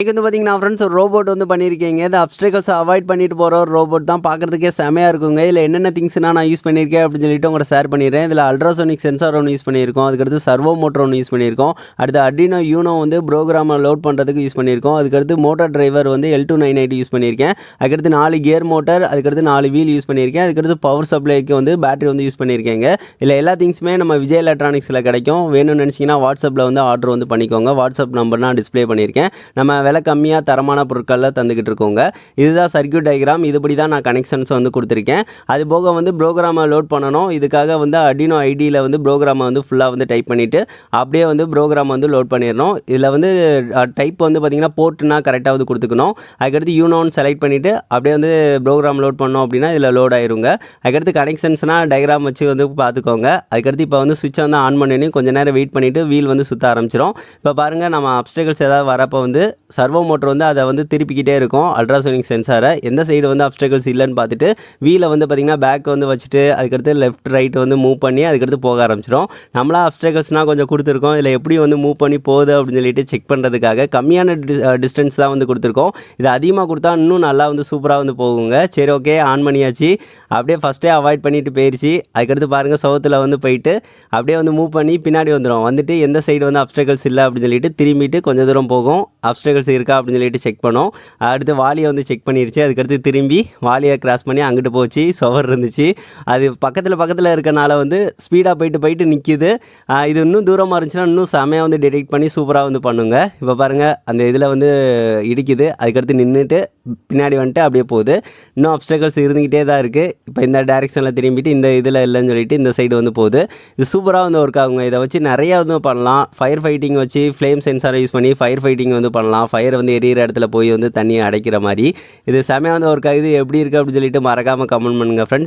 இன்னைக்கு வந்து பார்த்தீங்கன்னா ஃப்ரெண்ட்ஸ் ஒரு ரோபோட் வந்து பண்ணியிருக்கீங்க. இந்த அப்ஸ்ட்ரக்கல்ஸை அவாய்ட் பண்ணிட்டு போகிற ஒரு ரோபோட் தான் பார்க்குறதுக்கே செமையாக இருக்குங்க. இதில் என்னென்ன திங்ஸ்னா நான் யூஸ் பண்ணியிருக்கேன் அப்படின்னு சொல்லிட்டு உங்கள்கிட்ட ஷேர் பண்ணிடுறேன். இதில் அல்ட்ராசோனிக் சென்சார் ஒன்று யூஸ் பண்ணியிருக்கோம். அதுக்கடுத்து சர்வோ மோட்டர் ஒன்று யூஸ் பண்ணியிருக்கோம். அடுத்து அர்டினோ யூனோ வந்து ப்ரோக்ராமை லோட் பண்ணுறதுக்கு யூஸ் பண்ணியிருக்கோம். அதுக்கடுத்து மோட்டார் டிரைவர் வந்து L298 யூஸ் பண்ணியிருக்கேன். அதுக்கடுத்து 4 கியர் மோட்டர், அதுக்கடுத்து 4 வீல் யூஸ் பண்ணியிருக்கேன். அதுக்கடுத்து பவர் சப்ளைக்கு வந்து பேட்டரி வந்து யூஸ் பண்ணியிருக்கேங்க. இதில் எல்லா திங்ஸுமே நம்ம விஜய் எலக்ட்ரானிக்ஸில் கிடைக்கும். வேணும்னு நினச்சிங்கன்னா வாட்ஸ்அப்பில் வந்து ஆர்டர் வந்து பண்ணிக்கோங்க. வாட்ஸ்அப் நம்பர் நான் டிஸ்ப்ளே பண்ணியிருக்கேன். நம்ம விலை கம்மியாக தரமான பொருட்களில் தந்துக்கிட்டு இருக்கோங்க. இதுதான் சர்க்யூட் டயக்ராம். இதுபடி தான் நான் கனெக்ஷன்ஸ் வந்து கொடுத்துருக்கேன். அது போக வந்து ப்ரோக்ராமை லோட் பண்ணணும். இதுக்காக வந்து அர்டினோ ஐடியில் வந்து ப்ரோக்ராமை வந்து ஃபுல்லாக வந்து டைப் பண்ணிவிட்டு அப்படியே வந்து ப்ரோக்ராம் வந்து லோட் பண்ணிடணும். இதில் வந்து டைப் வந்து பார்த்திங்கன்னா போர்ட்னா கரெக்டாக வந்து கொடுத்துக்கணும். அதுக்கடுத்து யூனோன்னு செலக்ட் பண்ணிவிட்டு அப்படியே வந்து ப்ரோக்ராம் லோட் பண்ணோம் அப்படின்னா இதில் லோட் ஆயிருங்க. அதுக்கடுத்து கனெக்ஷன்ஸ்னால் டயக்ராம் வச்சு வந்து பார்த்துக்கோங்க. அதுக்கடுத்து இப்போ வந்து சுவிட்சை வந்து ஆன் பண்ணி கொஞ்சம் நேரம் வெயிட் பண்ணிவிட்டு வீல் வந்து சுற்ற ஆரம்பிச்சிடும். இப்போ பாருங்கள், நம்ம அப்ஸ்ட்ரக்கல்ஸ் ஏதாவது வரப்போ வந்து சர்வோ மோட்டர் வந்து அதை வந்து திருப்பிக்கிட்டே இருக்கும். அல்ட்ராசோனிக் சென்சாரை எந்த சைடு வந்து அப்ஸ்ட்ரக்கல்ஸ் இல்லைன்னு பார்த்துட்டு வீலை வந்து பார்த்திங்கன்னா பேக் வந்து வச்சுட்டு அதுக்கடுத்து லெஃப்ட் ரைட் வந்து மூவ் பண்ணி அதுக்கடுத்து போக ஆரம்பிச்சிடும். நம்மளா அப்ஸ்ட்ரக்கல்ஸ்னால் கொஞ்சம் கொடுத்துருக்கோம். இதில் எப்படி வந்து மூவ் பண்ணி போகுது அப்படின்னு சொல்லிட்டு செக் பண்ணுறதுக்காக கம்மியான டிஸ்டன்ஸ் தான் வந்து கொடுத்துருக்கோம். இது அதிகமாக கொடுத்தா இன்னும் நல்லா வந்து சூப்பராக வந்து போகுங்க. சரி, ஓகே, ஆன் பண்ணியாச்சு. அப்படியே ஃபஸ்ட்டே அவாய்ட் பண்ணிட்டு போயிடுச்சு. அதுக்கடுத்து பாருங்கள், சவுத்தில் வந்து போயிட்டு அப்படியே வந்து மூவ் பண்ணி பின்னாடி வந்துடும். வந்துட்டு எந்த சைடு வந்து அப்ஸ்ட்ரக்கல்ஸ் இல்லை அப்படின்னு சொல்லிட்டு திரும்பிட்டு கொஞ்சம் தூரம் போகும். அப்ஸ்ட்ரக்கல்ஸ் இருக்கா அப்படின்னு சொல்லிட்டு செக் பண்ணோம். அடுத்து வாலியை வந்து செக் பண்ணிடுச்சு. அதுக்கடுத்து திரும்பி வாலியை கிராஸ் பண்ணி அங்கிட்டு போச்சு. சுவர் இருந்துச்சு. அது பக்கத்தில் இருக்கனால வந்து ஸ்பீடாக போயிட்டு நிற்கிது. இது இன்னும் தூரமாக இருந்துச்சுன்னா இன்னும் செமையாக வந்து டிடெக்ட் பண்ணி சூப்பராக வந்து பண்ணுங்க. இப்போ பாருங்கள், அந்த இதில் வந்து இடிக்குது. அதுக்கடுத்து நின்றுட்டு பின்னாடி வந்துட்டு அப்படியே போகுது. இன்னும் அப்ஸ்ட்ரக்கல்ஸ் இருந்துக்கிட்டே தான் இருக்குது. இப்போ இந்த டைரெக்ஷனில் திரும்பிட்டு இந்த இதில் இல்லைன்னு சொல்லிட்டு இந்த சைடு வந்து போகுது. இது சூப்பராக வந்து ஒர்க் ஆகுங்க. இதை வச்சு நிறையா வந்து பண்ணலாம். ஃபயர் ஃபைட்டிங் வச்சு ஃப்ளேம் சென்சாரை யூஸ் பண்ணி ஃபயர் ஃபைட்டிங் வந்து பண்ணலாம். ஃபயர் வந்து எரியிற இடத்துல போய் வந்து தண்ணியை அடைக்கிற மாதிரி. இது செமையாக வந்து ஒர்க் ஆகுது. எப்படி இருக்குது அப்படின்னு சொல்லிட்டு மறக்காமல் கமெண்ட் பண்ணுங்கள் ஃப்ரெண்ட்ஸ்.